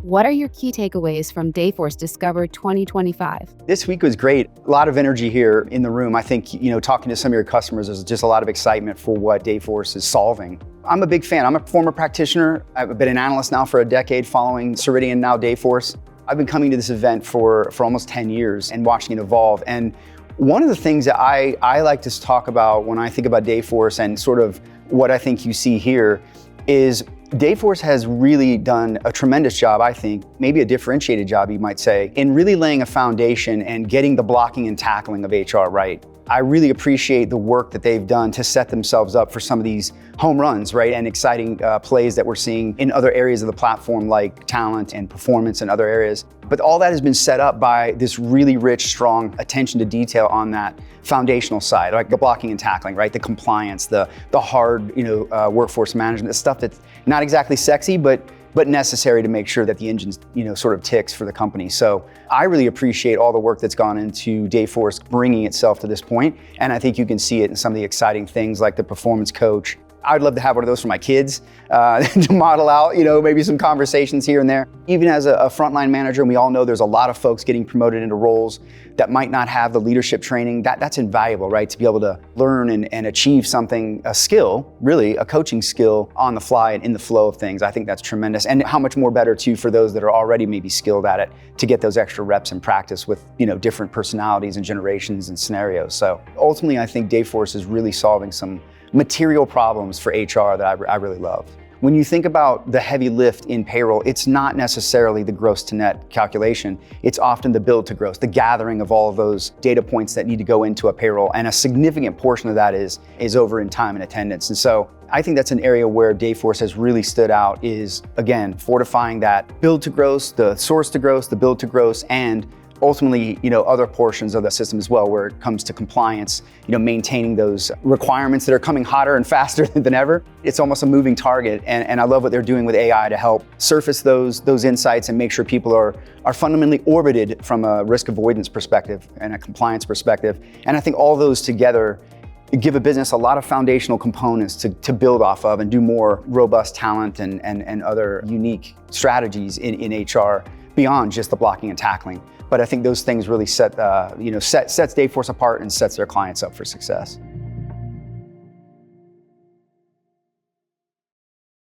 What are your key takeaways from Dayforce Discover 2025? This week was great. A lot of energy here in the room. I think, talking to some of your customers, there's just a lot of excitement for what Dayforce is solving. I'm a big fan. I'm a former practitioner. I've been an analyst now for a decade, following Ceridian, now Dayforce. I've been coming to this event for almost 10 years and watching it evolve. And one of the things that I like to talk about when I think about Dayforce and sort of what I think you see here is Dayforce has really done a tremendous job, I think, maybe a differentiated job, you might say, in really laying a foundation and getting the blocking and tackling of HR right. I really appreciate the work that they've done to set themselves up for some of these home runs, right, and exciting plays that we're seeing in other areas of the platform, like talent and performance and other areas. But all that has been set up by this really rich, strong attention to detail on that foundational side, like the blocking and tackling, right, the compliance, the hard, workforce management, the stuff that's not exactly sexy, but necessary to make sure that the engine, sort of ticks for the company. So I really appreciate all the work that's gone into Dayforce bringing itself to this point. And I think you can see it in some of the exciting things like the performance coach. I'd love to have one of those for my kids to model out, maybe some conversations here and there. Even as a frontline manager, and we all know there's a lot of folks getting promoted into roles that might not have the leadership training. That's invaluable, right? To be able to learn and achieve something, a skill, really a coaching skill on the fly and in the flow of things. I think that's tremendous. And how much more better too for those that are already maybe skilled at it to get those extra reps and practice with, different personalities and generations and scenarios. So ultimately, I think Dayforce is really solving some material problems for HR that I really love. When you think about the heavy lift in payroll, it's not necessarily the gross to net calculation. It's often the build to gross, the gathering of all of those data points that need to go into a payroll. And a significant portion of that is over in time and attendance. And so I think that's an area where Dayforce has really stood out is, again, fortifying that build to gross, the source to gross, the build to gross, and ultimately, other portions of the system as well, where it comes to compliance, maintaining those requirements that are coming hotter and faster than ever. It's almost a moving target. And I love what they're doing with AI to help surface those insights and make sure people are fundamentally orbited from a risk avoidance perspective and a compliance perspective. And I think all those together give a business a lot of foundational components to build off of and do more robust talent and other unique strategies in HR beyond just the blocking and tackling. But I think those things really sets Dayforce apart and sets their clients up for success.